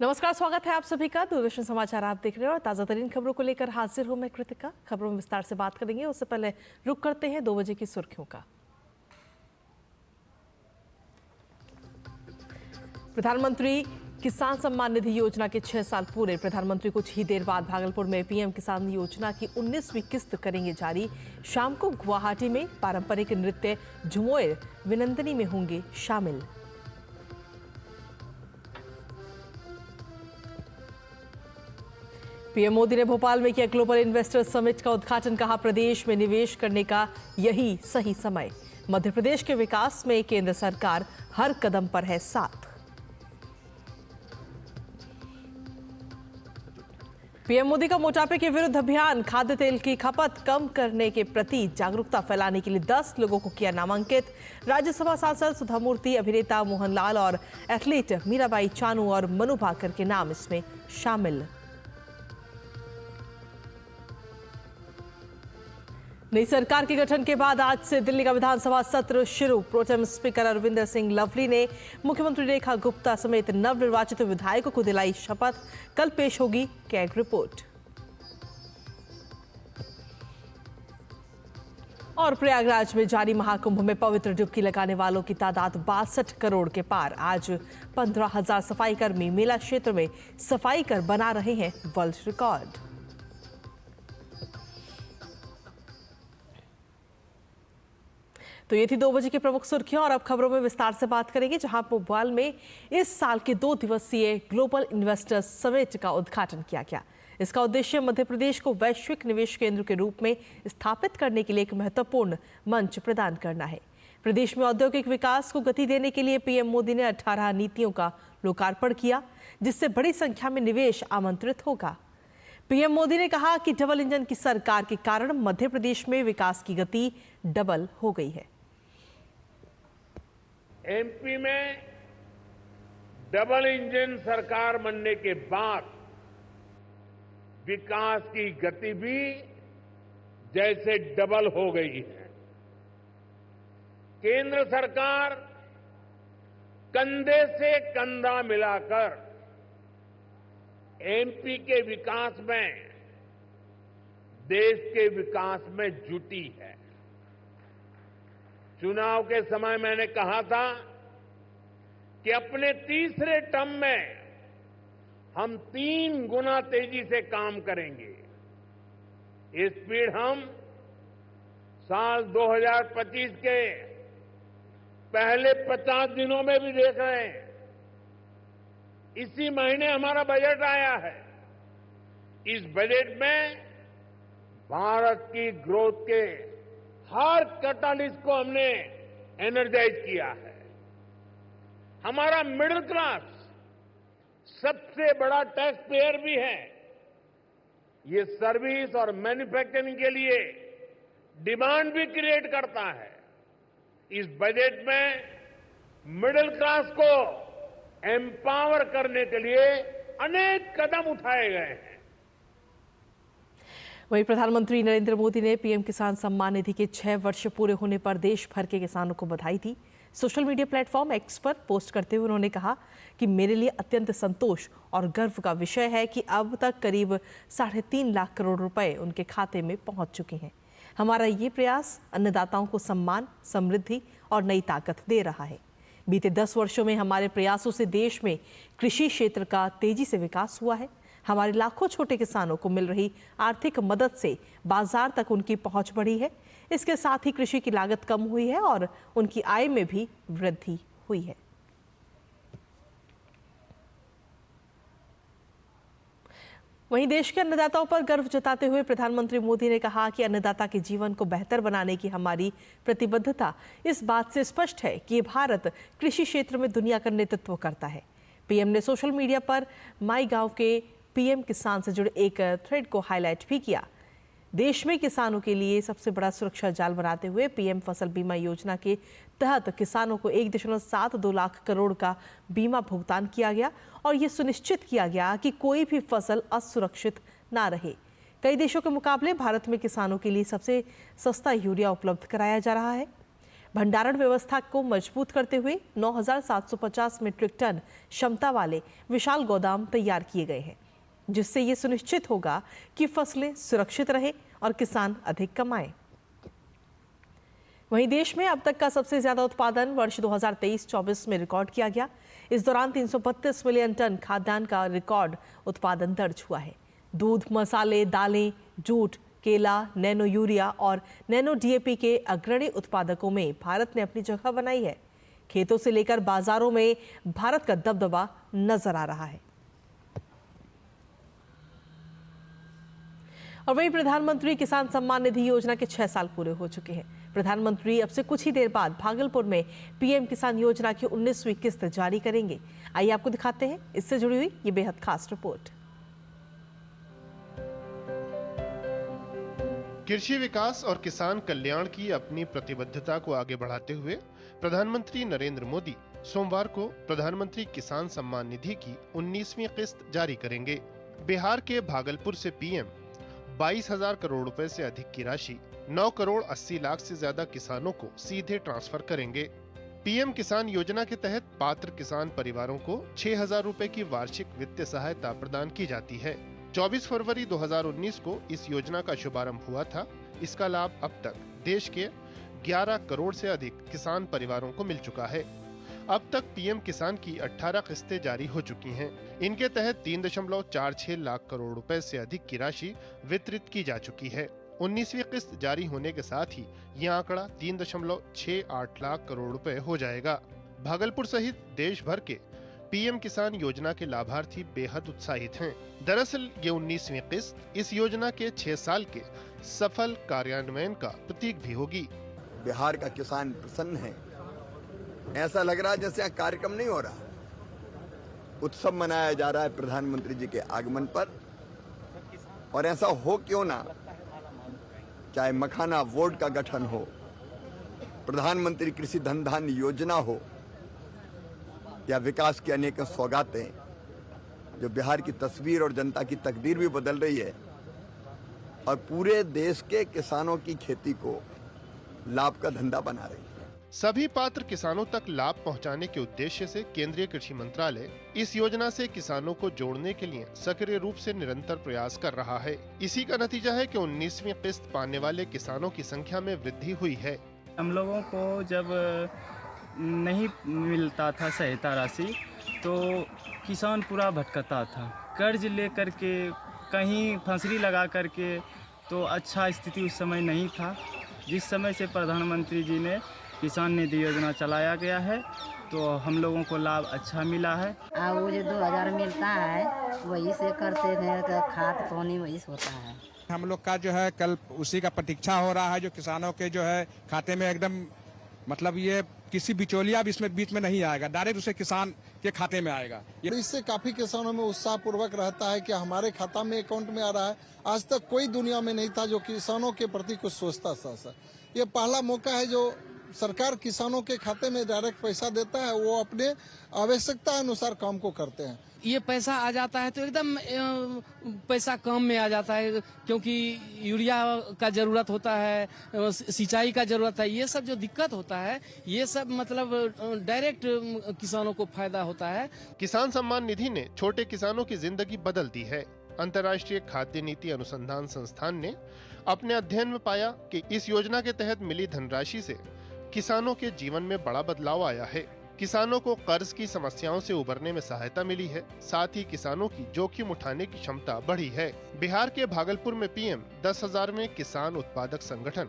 नमस्कार, स्वागत है आप सभी का। दूरदर्शन समाचार आप देख रहे हैं और ताजा तरीन खबरों को लेकर हाजिर हूं मैं कृतिका। खबरों में विस्तार से बात करेंगे, उससे पहले रुक करते हैं 2 बजे की सुर्खियों का। प्रधानमंत्री किसान सम्मान निधि योजना के 6 साल पूरे। प्रधानमंत्री कुछ ही देर बाद भागलपुर में पीएम किसान योजना की 19वीं किस्त करेंगे जारी। शाम को गुवाहाटी में पारंपरिक नृत्य झुमोर विनंदनी में होंगे शामिल। पीएम मोदी ने भोपाल में किया ग्लोबल इन्वेस्टर्स समिट का उद्घाटन। कहा, प्रदेश में निवेश करने का यही सही समय। मध्य प्रदेश के विकास में केंद्र सरकार हर कदम पर है साथ। पीएम मोदी का मोटापे के विरुद्ध अभियान। खाद्य तेल की खपत कम करने के प्रति जागरूकता फैलाने के लिए 10 लोगों को किया नामांकित। राज्यसभा सांसद सुधा मूर्ति, अभिनेता मोहनलाल और एथलीट मीराबाई चानू और मनु भाकर के नाम इसमें शामिल। नई सरकार के गठन के बाद आज से दिल्ली का विधानसभा सत्र शुरू। प्रोटेम स्पीकर अरविंदर सिंह लवली ने मुख्यमंत्री रेखा गुप्ता समेत नवनिर्वाचित विधायकों को दिलाई शपथ। कल पेश होगी कैग रिपोर्ट। और प्रयागराज में जारी महाकुंभ में पवित्र डुबकी लगाने वालों की तादाद 62 करोड़ के पार। आज 15,000 सफाई कर्मी मेला क्षेत्र में सफाई कर बना रहे हैं वर्ल्ड रिकॉर्ड। तो ये थी 2 बजे की प्रमुख सुर्खियां और अब खबरों में विस्तार से बात करेंगे, जहां भोपाल में इस साल के 2 दिवसीय ग्लोबल इन्वेस्टर्स समिट का उद्घाटन किया गया। इसका उद्देश्य मध्य प्रदेश को वैश्विक निवेश केंद्र के रूप में स्थापित करने के लिए एक महत्वपूर्ण मंच प्रदान करना है। प्रदेश में औद्योगिक विकास को गति देने के लिए पीएम मोदी ने 18 नीतियों का लोकार्पण किया, जिससे बड़ी संख्या में निवेश आमंत्रित होगा। पीएम मोदी ने कहा कि डबल इंजन की सरकार के कारण मध्य प्रदेश में विकास की गति डबल हो गई है। एमपी में डबल इंजन सरकार बनने के बाद विकास की गति भी जैसे डबल हो गई है। केंद्र सरकार कंधे से कंधा मिलाकर एमपी के विकास में, देश के विकास में जुटी है। चुनाव के समय मैंने कहा था कि अपने तीसरे टर्म में हम 3 गुना तेजी से काम करेंगे। ये स्पीड हम साल 2025 के पहले 50 दिनों में भी देख रहे हैं। इसी महीने हमारा बजट आया है। इस बजट में भारत की ग्रोथ के हर कैटलिस्ट को हमने एनर्जाइज किया है। हमारा मिडिल क्लास सबसे बड़ा टैक्स पेयर भी है। ये सर्विस और मैन्युफैक्चरिंग के लिए डिमांड भी क्रिएट करता है। इस बजट में मिडिल क्लास को एम्पावर करने के लिए अनेक कदम उठाए गए हैं। वहीं प्रधानमंत्री नरेंद्र मोदी ने पीएम किसान सम्मान निधि के 6 वर्ष पूरे होने पर देश भर के किसानों को बधाई दी। सोशल मीडिया प्लेटफॉर्म एक्स पर पोस्ट करते हुए उन्होंने कहा कि मेरे लिए अत्यंत संतोष और गर्व का विषय है कि अब तक करीब 3.5 लाख करोड़ रुपए उनके खाते में पहुंच चुके हैं। हमारा ये प्रयास अन्नदाताओं को सम्मान, समृद्धि और नई ताकत दे रहा है। बीते 10 वर्षों में हमारे प्रयासों से देश में कृषि क्षेत्र का तेजी से विकास हुआ है। हमारे लाखों छोटे किसानों को मिल रही आर्थिक मदद से बाजार तक उनकी पहुंच बढ़ी है। इसके साथ ही कृषि की लागत कम हुई है और उनकी आय में भी वृद्धि हुई है। वहीं देश के अन्नदाताओं पर गर्व जताते हुए प्रधानमंत्री मोदी ने कहा कि अन्नदाता के जीवन को बेहतर बनाने की हमारी प्रतिबद्धता इस बात से स्पष्ट है कि भारत कृषि क्षेत्र में दुनिया का नेतृत्व करता है। पीएम ने सोशल मीडिया पर माई गांव के पीएम किसान से जुड़े एक थ्रेड को हाईलाइट भी किया। देश में किसानों के लिए सबसे बड़ा सुरक्षा जाल बनाते हुए पीएम फसल बीमा योजना के तहत किसानों को 1.72 लाख करोड़ का बीमा भुगतान किया गया और ये सुनिश्चित किया गया कि कोई भी फसल असुरक्षित ना रहे। कई देशों के मुकाबले भारत में किसानों के लिए सबसे सस्ता यूरिया उपलब्ध कराया जा रहा है। भंडारण व्यवस्था को मजबूत करते हुए 9,750 मीट्रिक टन क्षमता वाले विशाल गोदाम तैयार किए गए हैं, जिससे ये सुनिश्चित होगा कि फसलें सुरक्षित रहे और किसान अधिक कमाएं। वहीं देश में अब तक का सबसे ज्यादा उत्पादन वर्ष 2023-24 में रिकॉर्ड किया गया। इस दौरान 332 मिलियन टन खाद्यान्न का रिकॉर्ड उत्पादन दर्ज हुआ है। दूध, मसाले, दालें, जूट, केला, नैनो यूरिया और नैनो डीएपी के अग्रणी उत्पादकों में भारत ने अपनी जगह बनाई है। खेतों से लेकर बाजारों में भारत का दबदबा नजर आ रहा है। और वहीं प्रधानमंत्री किसान सम्मान निधि योजना के 6 साल पूरे हो चुके हैं। प्रधानमंत्री अब से कुछ ही देर बाद भागलपुर में पीएम किसान योजना की 19वीं किस्त जारी करेंगे। आइए आपको दिखाते हैं इससे जुड़ी हुई ये बेहद खास रिपोर्ट। कृषि विकास और किसान कल्याण की अपनी प्रतिबद्धता को आगे बढ़ाते हुए प्रधानमंत्री नरेंद्र मोदी सोमवार को प्रधानमंत्री किसान सम्मान निधि की 19वीं किस्त जारी करेंगे। बिहार के भागलपुर से पीएम 22,000 करोड़ रुपए से अधिक की राशि 9 करोड़ 80 लाख से ज्यादा किसानों को सीधे ट्रांसफर करेंगे। पीएम किसान योजना के तहत पात्र किसान परिवारों को 6,000 रुपए की वार्षिक वित्तीय सहायता प्रदान की जाती है। 24 फरवरी 2019 को इस योजना का शुभारंभ हुआ था। इसका लाभ अब तक देश के 11 करोड़ से अधिक किसान परिवारों को मिल चुका है। अब तक पीएम किसान की 18 किस्तें जारी हो चुकी हैं। इनके तहत 3.46 लाख करोड़ रुपए से अधिक की राशि वितरित की जा चुकी है। 19वीं किस्त जारी होने के साथ ही ये आंकड़ा 3.68 लाख करोड़ रुपए हो जाएगा। भागलपुर सहित देश भर के पीएम किसान योजना के लाभार्थी बेहद उत्साहित हैं। दरअसल ये 19वीं किस्त इस योजना के 6 साल के सफल कार्यान्वयन का प्रतीक भी होगी। बिहार का किसान प्रसन्न है। ऐसा लग रहा है जैसे यहाँ कार्यक्रम नहीं हो रहा, उत्सव मनाया जा रहा है प्रधानमंत्री जी के आगमन पर। और ऐसा हो क्यों ना, चाहे मखाना बोर्ड का गठन हो, प्रधानमंत्री कृषि धन धान्य योजना हो, या विकास की अनेक सौगातें जो बिहार की तस्वीर और जनता की तकदीर भी बदल रही है और पूरे देश के किसानों की खेती को लाभ का धंधा बना रही है। सभी पात्र किसानों तक लाभ पहुंचाने के उद्देश्य से केंद्रीय कृषि मंत्रालय इस योजना से किसानों को जोड़ने के लिए सक्रिय रूप से निरंतर प्रयास कर रहा है। इसी का नतीजा है कि 19वीं किस्त पाने वाले किसानों की संख्या में वृद्धि हुई है। हम लोगों को जब नहीं मिलता था सहायता राशि तो किसान पूरा भटकता था, कर्ज लेकर के कहीं फंसरी लगा करके, तो अच्छा स्थिति उस समय नहीं था। जिस समय से प्रधानमंत्री जी ने किसान निधि योजना चलाया गया है तो हम लोगों को लाभ अच्छा मिला है। वो जो 2,000 मिलता है वही से करते थे, खाद पानी वही से होता है। हम लोग का जो है कल उसी का प्रतीक्षा हो रहा है, जो किसानों के जो है खाते में एकदम मतलब ये किसी बिचौलिया भी इसमें बीच में नहीं आएगा, डायरेक्ट उसे किसान के खाते में आएगा। इससे काफी किसानों में उत्साह पूर्वक रहता है कि हमारे खाता में अकाउंट में आ रहा है। आज तक कोई दुनिया में नहीं था जो किसानों के प्रति कुछ सोचता था। ये पहला मौका है जो सरकार किसानों के खाते में डायरेक्ट पैसा देता है, वो अपने आवश्यकता अनुसार काम को करते हैं। ये पैसा आ जाता है तो एकदम पैसा कम में आ जाता है, क्योंकि यूरिया का जरूरत होता है, सिंचाई का जरूरत है, ये सब जो दिक्कत होता है ये सब मतलब डायरेक्ट किसानों को फायदा होता है। किसान सम्मान निधि ने छोटे किसानों की जिंदगी बदल दी है। अंतर्राष्ट्रीय खाद्य नीति अनुसंधान संस्थान ने अपने अध्ययन में पाया कि इस योजना के तहत मिली धनराशि से किसानों के जीवन में बड़ा बदलाव आया है। किसानों को कर्ज की समस्याओं से उबरने में सहायता मिली है। साथ ही किसानों की जोखिम उठाने की क्षमता बढ़ी है। बिहार के भागलपुर में पीएम 10,000वें किसान उत्पादक संगठन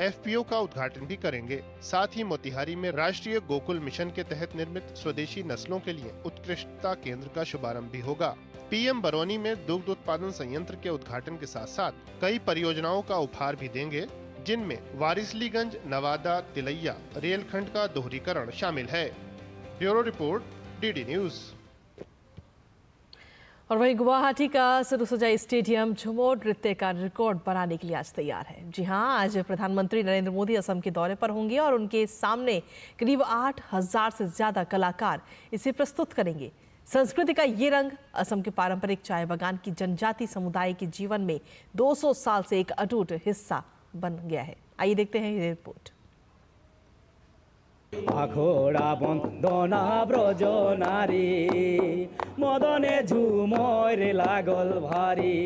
FPO का उद्घाटन भी करेंगे। साथ ही मोतिहारी में राष्ट्रीय गोकुल मिशन के तहत निर्मित स्वदेशी नस्लों के लिए उत्कृष्टता केंद्र का शुभारंभ भी होगा। पीएम बरौनी में दुग्ध उत्पादन संयंत्र के उद्घाटन के साथ साथ कई परियोजनाओं का उपहार भी देंगे, जिनमें वारिसलीगंज नवादा तिलैया रेलखंड का दोहरीकरण शामिल है। Bureau report, DD news. और वहीं गुवाहाटी का सरुसजाई स्टेडियम झुमोर नृत्य का रिकॉर्ड बनाने के लिए आज तैयार है। जी हां, आज प्रधानमंत्री नरेंद्र मोदी असम के दौरे पर होंगे और उनके सामने करीब 8,000 से ज्यादा कलाकार इसे प्रस्तुत करेंगे। संस्कृति का ये रंग असम के पारंपरिक चाय बागान की जनजाति समुदाय के जीवन में 200 साल से एक अटूट हिस्सा बन गया है। आइए देखते हैं ये रिपोर्ट। আখড়া বন্দনা ব্রজ নারী মদনে ঝুমর লাগল ভারী।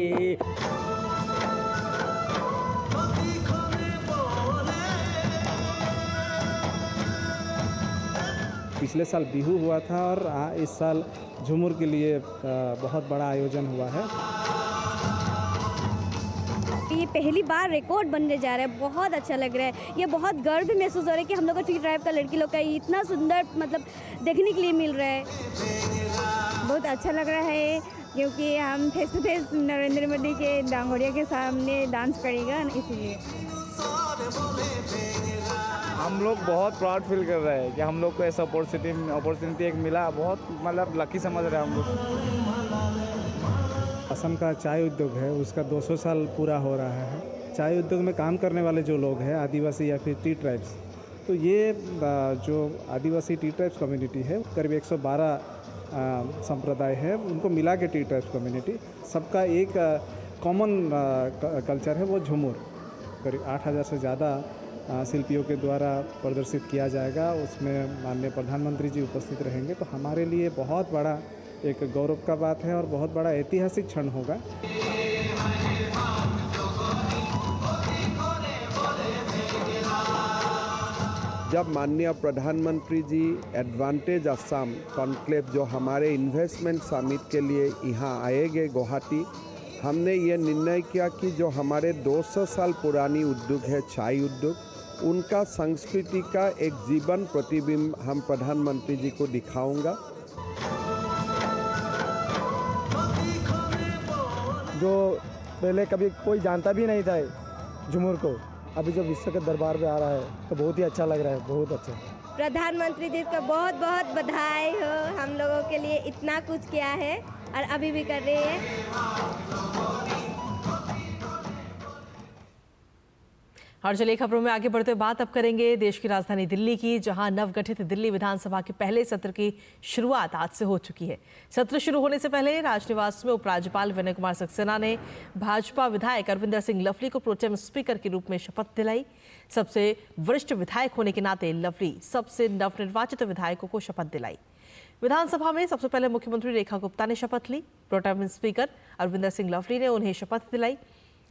पिछले साल बिहू हुआ था और इस साल झूमर के लिए बहुत बड़ा आयोजन हुआ है। ये पहली बार रिकॉर्ड बनने जा रहा है, बहुत अच्छा लग रहा है। ये बहुत गर्व महसूस हो रहा है कि हम लोग को टी ट्राइब का लड़की लोग का इतना सुंदर मतलब देखने के लिए मिल रहा है। बहुत अच्छा लग रहा है क्योंकि हम face to face Narendra Modi के डांगोरिया के सामने डांस करेगा, इसीलिए हम लोग बहुत प्राउड फील कर रहे हैं कि हम लोग को ऐसा अपॉर्चुनिटी एक मिला। बहुत मतलब लकी समझ रहे हैं हम लोग। असम का चाय उद्योग है, उसका 200 साल पूरा हो रहा है। चाय उद्योग में काम करने वाले जो लोग हैं, आदिवासी या फिर टी ट्राइब्स, तो ये जो आदिवासी टी ट्राइब्स कम्युनिटी है करीब 112 संप्रदाय है, उनको मिला के टी ट्राइब्स कम्युनिटी, सबका एक कॉमन कल्चर है, वो झूमर। करीब 8000 से ज़्यादा शिल्पियों के द्वारा प्रदर्शित किया जाएगा। उसमें माननीय प्रधानमंत्री जी उपस्थित रहेंगे, तो हमारे लिए बहुत बड़ा एक गौरव का बात है और बहुत बड़ा ऐतिहासिक क्षण होगा। जब माननीय प्रधानमंत्री जी एडवांटेज असम कॉन्क्लेव जो हमारे इन्वेस्टमेंट समिट के लिए यहाँ आएंगे गुवाहाटी, हमने ये निर्णय किया कि जो हमारे 200 साल पुरानी उद्योग है चाय उद्योग, उनका संस्कृति का एक जीवन प्रतिबिंब हम प्रधानमंत्री जी को दिखाऊंगा। जो पहले कभी कोई जानता भी नहीं था झूमर को, अभी जो विश्व के दरबार में आ रहा है तो बहुत ही अच्छा लग रहा है, बहुत अच्छा। प्रधानमंत्री जी का बहुत बहुत बधाई हो, हम लोगों के लिए इतना कुछ किया है और अभी भी कर रहे हैं। और चलिए खबरों में आगे बढ़ते हुए बात अब करेंगे देश की राजधानी दिल्ली की, जहां नवगठित दिल्ली विधानसभा के पहले सत्र की शुरुआत आज से हो चुकी है। सत्र शुरू होने से पहले राजनिवास में उपराज्यपाल विनय कुमार सक्सेना ने भाजपा विधायक अरविंदर सिंह लवली को प्रोटेम स्पीकर के रूप में शपथ दिलाई। सबसे वरिष्ठ विधायक होने के नाते लवली सबसे नवनिर्वाचित विधायकों को शपथ दिलाई। विधानसभा में सबसे पहले मुख्यमंत्री रेखा गुप्ता ने शपथ ली। प्रोटेम स्पीकर अरविंदर सिंह लवली ने उन्हें शपथ दिलाई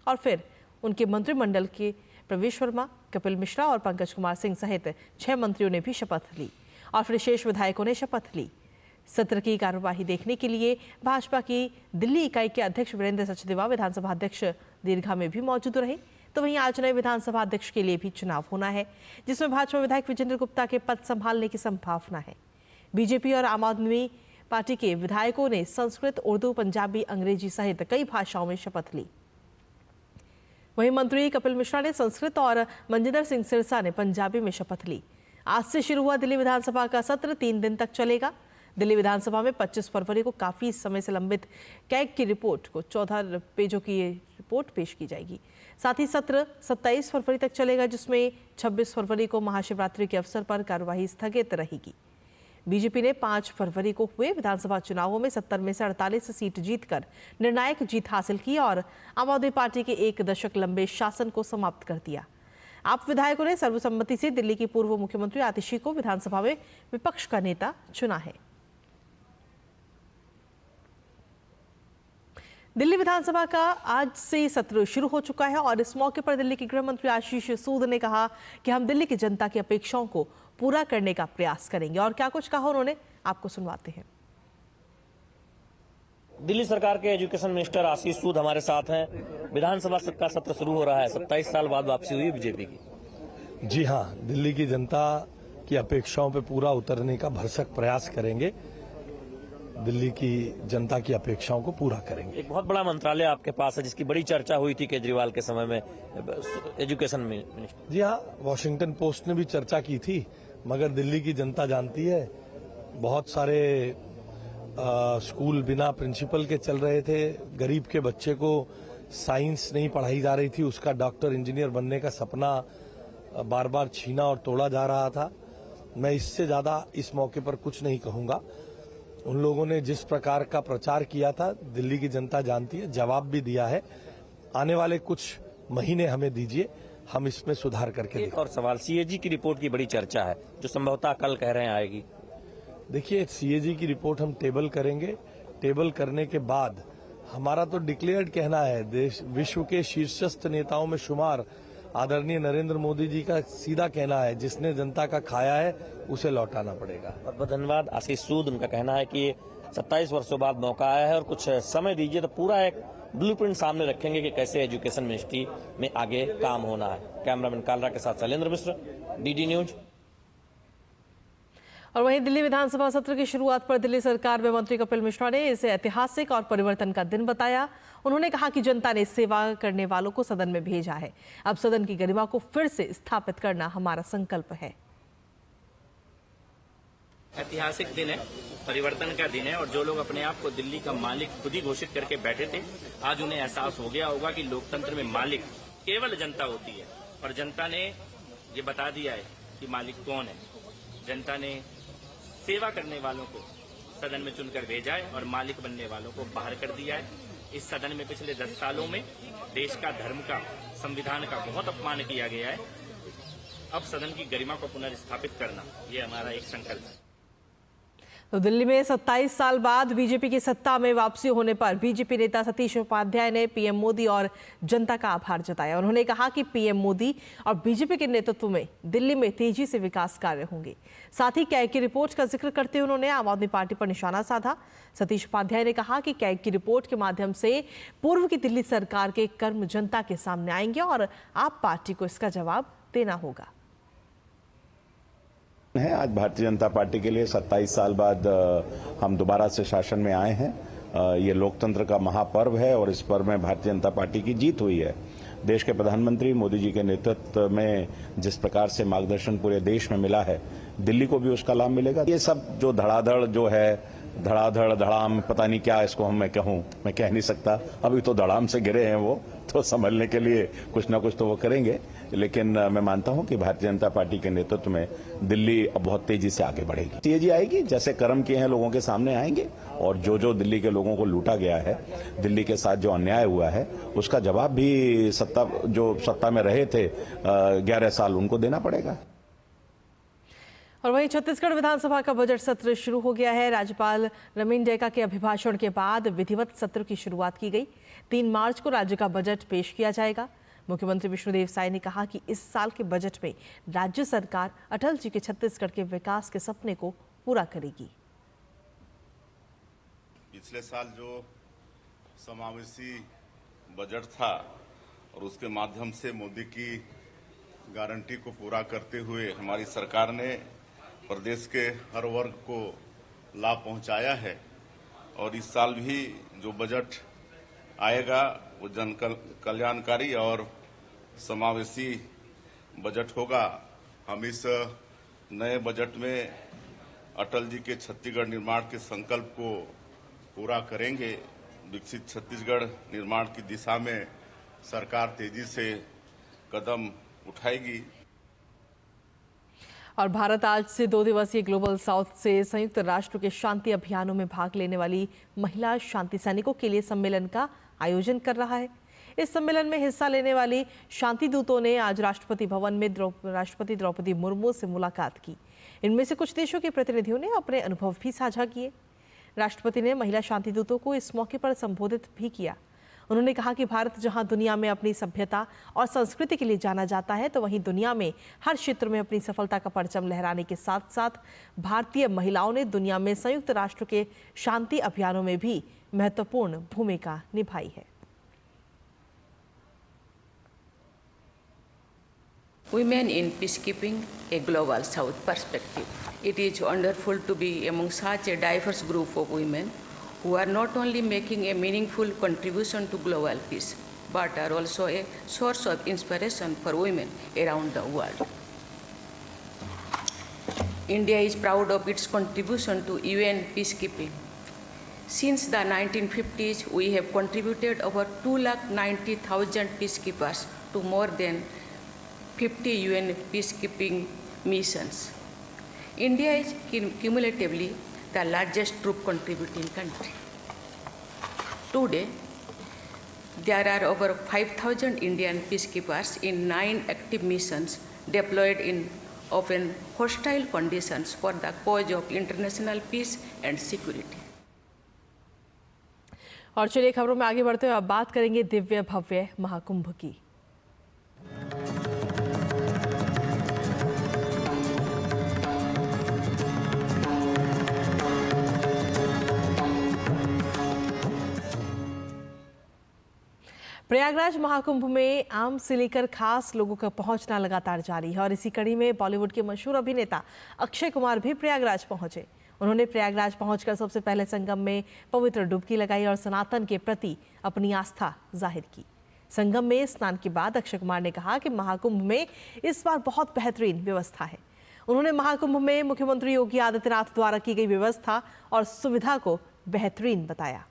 और फिर उनके मंत्रिमंडल के प्रवेश वर्मा, कपिल मिश्रा और पंकज कुमार सिंह सहित 6 मंत्रियों ने भी शपथ ली और फिर शेष विधायकों ने शपथ ली। सत्र की कार्यवाही देखने के लिए भाजपा की दिल्ली इकाई के अध्यक्ष वीरेंद्र सचदेवा विधानसभा अध्यक्ष दीर्घा में भी मौजूद रहे। तो वहीं आज नए विधानसभा अध्यक्ष के लिए भी चुनाव होना है, जिसमें भाजपा विधायक विजेंद्र गुप्ता के पद संभालने की संभावना है। बीजेपी और आम आदमी पार्टी के विधायकों ने संस्कृत, उर्दू, पंजाबी, अंग्रेजी सहित कई भाषाओं में शपथ ली। वहीं मंत्री कपिल मिश्रा ने संस्कृत और मनजिंदर सिंह सिरसा ने पंजाबी में शपथ ली। आज से शुरू हुआ दिल्ली विधानसभा का सत्र 3 दिन तक चलेगा। दिल्ली विधानसभा में 25 फरवरी को काफी समय से लंबित कैग की रिपोर्ट को 14 पेजों की ये रिपोर्ट पेश की जाएगी। साथ ही सत्र 27 फरवरी तक चलेगा, जिसमें 26 फरवरी को महाशिवरात्रि के अवसर पर कार्यवाही स्थगित रहेगी। बीजेपी ने 5 फरवरी को हुए विधानसभा चुनावों में 70 में से 48 सीट जीतकर निर्णायक जीत हासिल की और आम आदमी पार्टी के 1 दशक लंबे शासन को समाप्त कर दिया। आप विधायकों ने सर्वसम्मति से दिल्ली की पूर्व मुख्यमंत्री आतिशी को विधानसभा में विपक्ष का नेता चुना है। दिल्ली विधानसभा का आज से सत्र शुरू हो चुका है और इस मौके पर दिल्ली के गृह मंत्री आशीष सूद ने कहा कि हम दिल्ली की जनता की अपेक्षाओं को पूरा करने का प्रयास करेंगे। और क्या कुछ कहा उन्होंने, आपको सुनवाते हैं। दिल्ली सरकार के एजुकेशन मिनिस्टर आशीष सूद हमारे साथ हैं। विधानसभा का सत्र शुरू हो रहा है, 27 साल बाद वापसी हुई बीजेपी की। जी हाँ, दिल्ली की जनता की अपेक्षाओं पे पूरा उतरने का भरसक प्रयास करेंगे। दिल्ली की जनता की अपेक्षाओं को पूरा करेंगे। एक बहुत बड़ा मंत्रालय आपके पास है, जिसकी बड़ी चर्चा हुई थी केजरीवाल के समय में, एजुकेशन मिनिस्टर। जी हाँ, वॉशिंगटन पोस्ट ने भी चर्चा की थी, मगर दिल्ली की जनता जानती है बहुत सारे स्कूल बिना प्रिंसिपल के चल रहे थे। गरीब के बच्चे को साइंस नहीं पढ़ाई जा रही थी, उसका डॉक्टर इंजीनियर बनने का सपना बार बार छीना और तोड़ा जा रहा था। मैं इससे ज्यादा इस मौके पर कुछ नहीं कहूंगा। उन लोगों ने जिस प्रकार का प्रचार किया था, दिल्ली की जनता जानती है, जवाब भी दिया है। आने वाले कुछ महीने हमें दीजिए, हम इसमें सुधार करके एक और सवाल, सीएजी की रिपोर्ट की बड़ी चर्चा है जो संभवतः कल कह रहे हैं आएगी। देखिए, सीएजी की रिपोर्ट हम टेबल करेंगे। टेबल करने के बाद हमारा तो डिक्लेयर्ड कहना है, देश विश्व के शीर्षस्थ नेताओं में शुमार आदरणीय नरेंद्र मोदी जी का सीधा कहना है, जिसने जनता का खाया है उसे लौटाना पड़ेगा। बहुत बहुत धन्यवाद। आशीष सूद, उनका कहना है कि 27 वर्षों बाद मौका आया है और कुछ समय दीजिए तो पूरा एक ब्लूप्रिंट सामने रखेंगे कि कैसे एजुकेशन मिनिस्ट्री में आगे काम होना है। कैमरामैन कालरा के साथ शैलेंद्र मिश्र, डीडी न्यूज। और वहीं दिल्ली विधानसभा सत्र की शुरुआत पर दिल्ली सरकार में मंत्री कपिल मिश्रा ने इसे ऐतिहासिक और परिवर्तन का दिन बताया। उन्होंने कहा कि जनता ने सेवा करने वालों को सदन में भेजा है। अब सदन की गरिमा को फिर से स्थापित करना हमारा संकल्प है। ऐतिहासिक दिन है, परिवर्तन का दिन है और जो लोग अपने आप को दिल्ली का मालिक खुद ही घोषित करके बैठे थे, आज उन्हें एहसास हो गया होगा कि लोकतंत्र में मालिक केवल जनता होती है और जनता ने ये बता दिया है कि मालिक कौन है। जनता ने सेवा करने वालों को सदन में चुनकर भेजा है और मालिक बनने वालों को बाहर कर दिया है। इस सदन में पिछले 10 सालों में देश का, धर्म का, संविधान का बहुत अपमान किया गया है। अब सदन की गरिमा को पुनर्स्थापित करना ये हमारा एक संकल्प है। तो दिल्ली में 27 साल बाद बीजेपी की सत्ता में वापसी होने पर बीजेपी नेता सतीश उपाध्याय ने पीएम मोदी और जनता का आभार जताया। उन्होंने कहा कि पीएम मोदी और बीजेपी के नेतृत्व में दिल्ली में तेजी से विकास कार्य होंगे। साथ ही कैग की रिपोर्ट का जिक्र करते हुए उन्होंने आम आदमी पार्टी पर निशाना साधा। सतीश उपाध्याय ने कहा कि कैग की रिपोर्ट के माध्यम से पूर्व की दिल्ली सरकार के कर्म जनता के सामने आएंगे और आप पार्टी को इसका जवाब देना होगा। है आज भारतीय जनता पार्टी के लिए 27 साल बाद हम दोबारा से शासन में आए हैं। ये लोकतंत्र का महापर्व है और इस पर्व में भारतीय जनता पार्टी की जीत हुई है। देश के प्रधानमंत्री मोदी जी के नेतृत्व में जिस प्रकार से मार्गदर्शन पूरे देश में मिला है, दिल्ली को भी उसका लाभ मिलेगा। ये सब जो धड़ाधड़ जो है, धड़ाधड़ धड़ाम, पता नहीं क्या इसको मैं कहूँ, मैं कह नहीं सकता। अभी तो धड़ाम से गिरे हैं वो, तो संभलने के लिए कुछ ना कुछ तो वो करेंगे। लेकिन मैं मानता हूं कि भारतीय जनता पार्टी के नेतृत्व में दिल्ली अब बहुत तेजी से आगे बढ़ेगी। तेजी आएगी, जैसे कर्म किए हैं लोगों के सामने आएंगे और जो दिल्ली के लोगों को लूटा गया है, दिल्ली के साथ जो अन्याय हुआ है, उसका जवाब भी सत्ता में रहे थे 11 साल, उनको देना पड़ेगा। और वहीं छत्तीसगढ़ विधानसभा का बजट सत्र शुरू हो गया है। राज्यपाल रमीन डेका के अभिभाषण के बाद विधिवत सत्र की शुरुआत की गई। 3 मार्च को राज्य का बजट पेश किया जाएगा। मुख्यमंत्री विष्णुदेव साय ने कहा कि इस साल के बजट में राज्य सरकार अटल जी के छत्तीसगढ़ के विकास के सपने को पूरा करेगी। पिछले साल जो समावेशी बजट था और उसके माध्यम से मोदी की गारंटी को पूरा करते हुए हमारी सरकार ने प्रदेश के हर वर्ग को लाभ पहुंचाया है और इस साल भी जो बजट आएगा वो जन कल्याणकारी और समावेशी बजट होगा। हम इस नए बजट में अटल जी के छत्तीसगढ़ निर्माण के संकल्प को पूरा करेंगे। विकसित छत्तीसगढ़ निर्माण की दिशा में सरकार तेजी से कदम उठाएगी। और भारत आज से 2 दिवसीय ग्लोबल साउथ से संयुक्त राष्ट्र के शांति अभियानों में भाग लेने वाली महिला शांति सैनिकों के लिए सम्मेलन का आयोजन कर रहा है। इस सम्मेलन में हिस्सा लेने वाली शांति दूतों ने आज राष्ट्रपति भवन में राष्ट्रपति द्रौपदी मुर्मू से मुलाकात की। इनमें से कुछ देशों के प्रतिनिधियों ने अपने अनुभव भी साझा किए। राष्ट्रपति ने महिला शांति दूतों को इस मौके पर संबोधित भी किया। उन्होंने कहा कि भारत जहां दुनिया में अपनी सभ्यता और संस्कृति के लिए जाना जाता है, तो वहीं दुनिया में हर क्षेत्र में अपनी सफलता का परचम लहराने के साथ साथ भारतीय महिलाओं ने दुनिया में संयुक्त राष्ट्र के शांति अभियानों में भी महत्वपूर्ण भूमिका निभाई है। Women in Peacekeeping, a Global South Perspective. It is wonderful to be among such a diverse group of women who are not only making a meaningful contribution to global peace, but are also a source of inspiration for women around the world. India is proud of its contribution to UN peacekeeping. Since the 1950s, we have contributed over 290,000 peacekeepers to more than 50 UN peacekeeping missions. India is cumulatively the largest troop contributing country. Today, There are over 5,000 Indian peacekeepers in 9 active missions deployed in often hostile conditions for the cause of international peace and security. और चलिए खबरों में आगे बढ़ते हुए अब बात करेंगे दिव्य भव्य महाकुंभ की। प्रयागराज महाकुंभ में आम से लेकर खास लोगों का पहुंचना लगातार जारी है और इसी कड़ी में बॉलीवुड के मशहूर अभिनेता अक्षय कुमार भी प्रयागराज पहुंचे। उन्होंने प्रयागराज पहुंचकर सबसे पहले संगम में पवित्र डुबकी लगाई और सनातन के प्रति अपनी आस्था जाहिर की। संगम में स्नान के बाद अक्षय कुमार ने कहा कि महाकुंभ में इस बार बहुत बेहतरीन व्यवस्था है। उन्होंने महाकुंभ में मुख्यमंत्री योगी आदित्यनाथ द्वारा की गई व्यवस्था और सुविधा को बेहतरीन बताया।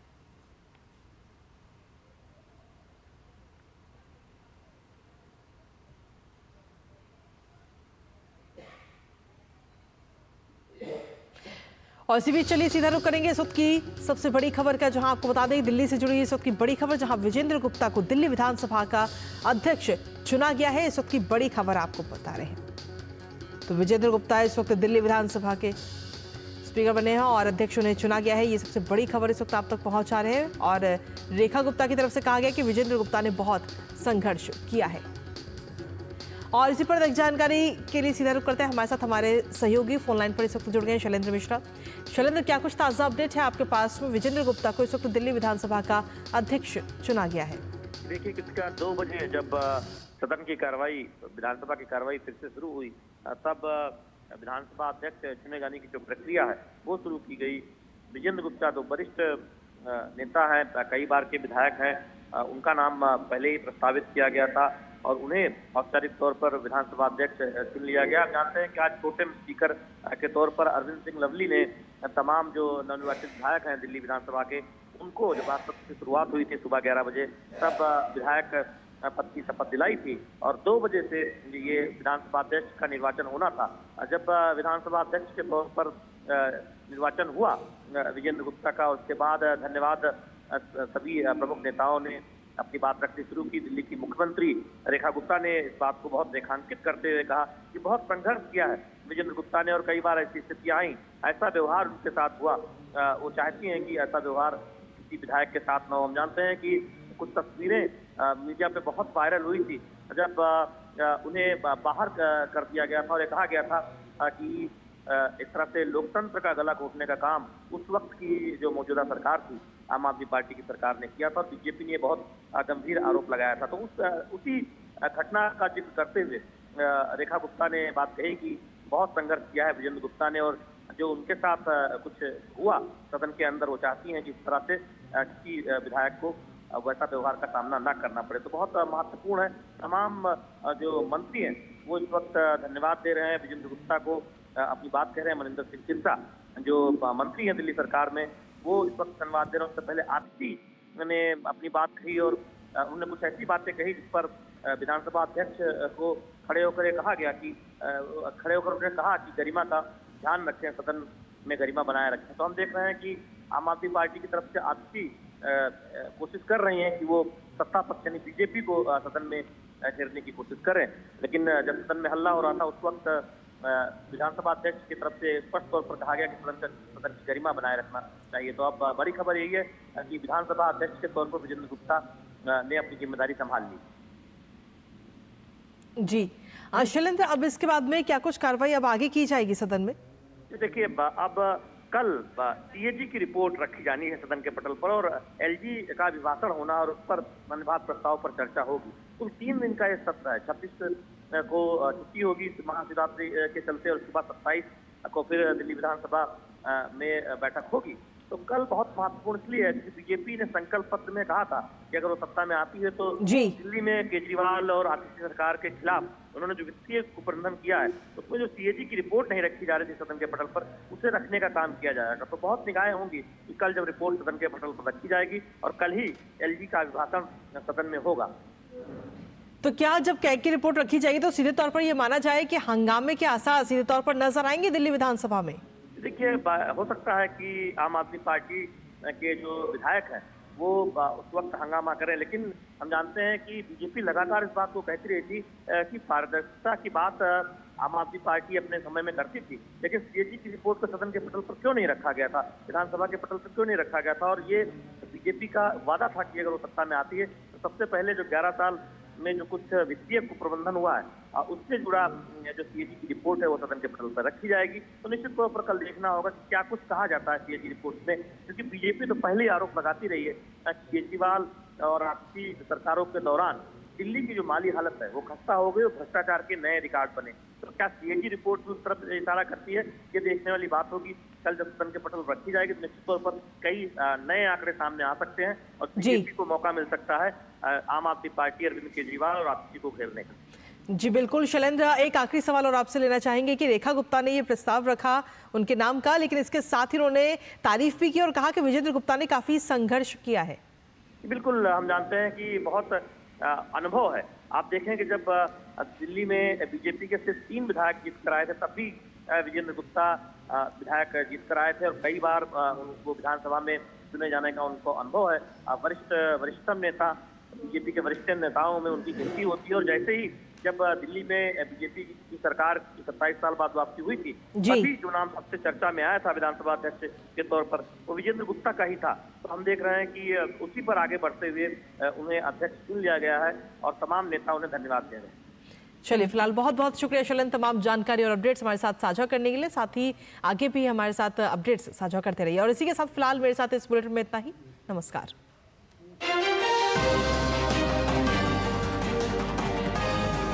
और इसी बीच चलिए सीधा रुख करेंगे इस वक्त की सबसे बड़ी खबर का, जहां आपको बता दें दिल्ली से जुड़ी इस वक्त की बड़ी खबर, जहां विजेंद्र गुप्ता को दिल्ली विधानसभा का अध्यक्ष चुना गया है। इस वक्त की बड़ी खबर आपको बता रहे हैं। तो विजेंद्र गुप्ता इस वक्त दिल्ली विधानसभा के स्पीकर बने हैं और अध्यक्ष उन्हें चुना गया है। ये सबसे बड़ी खबर इस वक्त आप तक पहुंचा रहे हैं। और रेखा गुप्ता की तरफ से कहा गया कि विजेंद्र गुप्ता ने बहुत संघर्ष किया है। और इसी पर अधिक जानकारी के लिए सीधा रुख करते हैं। हमारे साथ हमारे सहयोगी फोन लाइन पर इस वक्त जुड़ गए हैं शैलेंद्र मिश्रा। शैलेंद्र, क्या कुछ ताज़ा अपडेट है आपके पास में? विजेंद्र गुप्ता को इस वक्त दिल्ली विधानसभा का अध्यक्ष चुना गया है। देखिए, किसका 2 बजे जब सदन की कार्रवाई, विधानसभा की कार्रवाई फिर से शुरू हुई, तब विधानसभा अध्यक्ष चुने जाने की जो प्रक्रिया है वो शुरू की गई। विजेंद्र गुप्ता तो वरिष्ठ नेता है, कई बार के विधायक हैं, उनका नाम पहले ही प्रस्तावित किया गया था और उन्हें औपचारिक तौर पर विधानसभा अध्यक्ष चुन लिया गया। आप जानते हैं कि आज प्रोटेम स्पीकर के तौर पर अरविंद सिंह लवली ने तमाम जो नवनिर्वाचित विधायक हैं दिल्ली विधानसभा के, उनको जब आज सत्र की शुरुआत हुई थी सुबह 11 बजे, तब विधायक पद की शपथ दिलाई थी और 2 बजे से ये विधानसभा अध्यक्ष का निर्वाचन होना था। जब विधानसभा अध्यक्ष के तौर पर निर्वाचन हुआ विजेंद्र गुप्ता का, उसके बाद धन्यवाद सभी प्रमुख नेताओं ने अपनी बात रखनी शुरू की। दिल्ली की मुख्यमंत्री रेखा गुप्ता ने इस बात को बहुत रेखांकित करते हुए कहा कि बहुत संघर्ष किया है विजेंद्र गुप्ता ने और कई बार ऐसी स्थितियां आई, ऐसा व्यवहार उनके साथ हुआ। वो चाहती हैं कि ऐसा व्यवहार किसी विधायक के साथ न हो। हम जानते हैं कि कुछ तस्वीरें मीडिया पे बहुत वायरल हुई थी जब उन्हें बाहर कर दिया गया था और ये कहा गया था कि इस तरह से लोकतंत्र का गला घोटने का काम उस वक्त की जो मौजूदा सरकार थी, आम आदमी पार्टी की सरकार ने किया था और बीजेपी ने बहुत गंभीर आरोप लगाया था। तो उसी घटना का जिक्र करते हुए रेखा गुप्ता ने बात कही कि बहुत संघर्ष किया है विजेंद्र गुप्ता ने और जो उनके साथ कुछ हुआ सदन के अंदर, वो चाहती हैं कि इस तरह से किसी विधायक को वैसा व्यवहार का सामना न करना पड़े। तो बहुत महत्वपूर्ण है। तमाम जो मंत्री हैं वो इस वक्त धन्यवाद दे रहे हैं विजेंद्र गुप्ता को, अपनी बात कह रहे हैं। मनिंदर सिंह सिरसा जो मंत्री हैं दिल्ली सरकार में, वो इस वक्त धन्यवाद दे रहे हैं। उससे पहले आदित्य ने अपनी बात कही और उन्होंने कुछ ऐसी बातें कही जिस पर विधानसभा अध्यक्ष को खड़े होकर कहा गया कि उन्होंने कहा कि गरिमा का ध्यान रखें, सदन में गरिमा बनाए रखें। तो हम देख रहे हैं कि आम आदमी पार्टी की तरफ से आदित्य कोशिश कर रही हैं कि वो सत्ता पक्ष यानी बीजेपी को सदन में घेरने की कोशिश करें, लेकिन जब सदन में हल्ला हो रहा था उस वक्त विधानसभा अध्यक्ष की तरफ से स्पष्ट तौर पर कहा गया कि सदन की गरिमा बनाए रखना चाहिए। तो अब बड़ी खबर यही है कि विधानसभा अध्यक्ष के तौर पर विजेंद्र गुप्ता ने अपनी जिम्मेदारी संभाल ली। जी शैलेंद्र, अब इसके बाद में क्या कुछ कार्रवाई अब आगे की जाएगी सदन में? देखिए, अब कल सीएजी की रिपोर्ट रखी जानी है सदन के पटल पर और एलजी का अभिभाषण होना और उस पर धन्यवाद प्रस्ताव पर चर्चा होगी। कुल 3 दिन का ये सत्र है। 26 को छुट्टी होगी महाशिवरात्रि के चलते और सुबह 27 को फिर दिल्ली विधानसभा में बैठक होगी। तो कल बहुत महत्वपूर्ण इसलिए है कि बीजेपी ने संकल्प पत्र में कहा था कि अगर वो सत्ता में आती है तो दिल्ली में केजरीवाल और आरसीपी सरकार के खिलाफ उन्होंने जो वित्तीय कुप्रबंधन किया है उसमें जो सीएजी की रिपोर्ट नहीं रखी जा रही थी सदन के पटल पर, उसे रखने का काम किया जाएगा। तो बहुत निगाहें होंगी कि कल जब रिपोर्ट सदन के पटल पर रखी जाएगी और कल ही एलजी का अभिभाषण सदन में होगा। तो क्या जब कैग की रिपोर्ट रखी जाएगी तो सीधे तौर पर यह माना जाए कि हंगामे के आसार सीधे तौर पर नजर आएंगे दिल्ली विधानसभा में? देखिए, हो सकता है कि आम आदमी पार्टी के जो विधायक हैं वो उस वक्त हंगामा करें। लेकिन हम जानते हैं कि बीजेपी लगातार इस बात को कहती रही थी कि पारदर्शिता की बात आम आदमी पार्टी अपने समय में करती थी, लेकिन सीएजी की रिपोर्ट को सदन के पटल पर क्यों नहीं रखा गया था, विधानसभा के पटल पर क्यों नहीं रखा गया था। और ये बीजेपी का वादा था कि अगर वो सत्ता में आती है तो सबसे पहले जो 11 साल में जो कुछ वित्तीय कुप्रबंधन हुआ है उससे जुड़ा जो सीएजी की रिपोर्ट है वो सदन के पटल पर रखी जाएगी। तो निश्चित तौर पर कल देखना होगा कि क्या कुछ कहा जाता है सीएजी रिपोर्ट में, क्योंकि बीजेपी तो पहले ही आरोप लगाती रही है कि केजरीवाल और आपकी सरकारों के दौरान दिल्ली की जो माली हालत है वो खस्ता हो गई और भ्रष्टाचार के नए रिकॉर्ड बने। तो क्या सीएजी रिपोर्ट भी उस तरफ इशारा करती है, ये देखने वाली बात होगी। कल जब सदन के पटल रखी जाएगी तो निश्चित तौर पर कई नए आंकड़े सामने आ सकते हैं और बीजेपी को मौका मिल सकता है आम आदमी पार्टी अरविंद केजरीवाल और आपसी को घेरने का। जी बिल्कुल शैलेंद्र, एक आखिरी सवाल और आपसे लेना चाहेंगे कि रेखा गुप्ता ने ये प्रस्ताव रखा उनके नाम का, लेकिन इसके साथ ही उन्होंने तारीफ भी की और कहा कि विजेंद्र गुप्ता ने काफी संघर्ष किया है। बिल्कुल, हम जानते हैं कि बहुत अनुभव है। आप देखें कि जब दिल्ली में बीजेपी के सिर्फ 3 विधायक जीत कर आए थे तब भी विजेंद्र गुप्ता विधायक जीत कर आए थे और कई बार उनको विधानसभा में चुने जाने का उनको अनुभव है। वरिष्ठतम नेता बीजेपी के वरिष्ठ नेताओं में उनकी गिनती होती है और जैसे ही जब दिल्ली में बीजेपी की सरकार 27 साल बाद वापसी हुई थी तभी जो नाम सबसे चर्चा में आया था विधानसभा अध्यक्ष के तौर पर वो विजेंद्र गुप्ता का ही था। तो हम देख रहे हैं कि उसी पर आगे बढ़ते हुए उन्हें अध्यक्ष चुन लिया गया है और तमाम नेता उन्हें धन्यवाद दे रहे हैं। चलिए, फिलहाल बहुत बहुत शुक्रिया शैलेंद्र तमाम जानकारी और अपडेट्स हमारे साथ साझा करने के लिए। साथ ही आगे भी हमारे साथ अपडेट्स साझा करते रहिए और इसी के साथ फिलहाल मेरे साथ इस बुलेटिन में इतना ही। नमस्कार।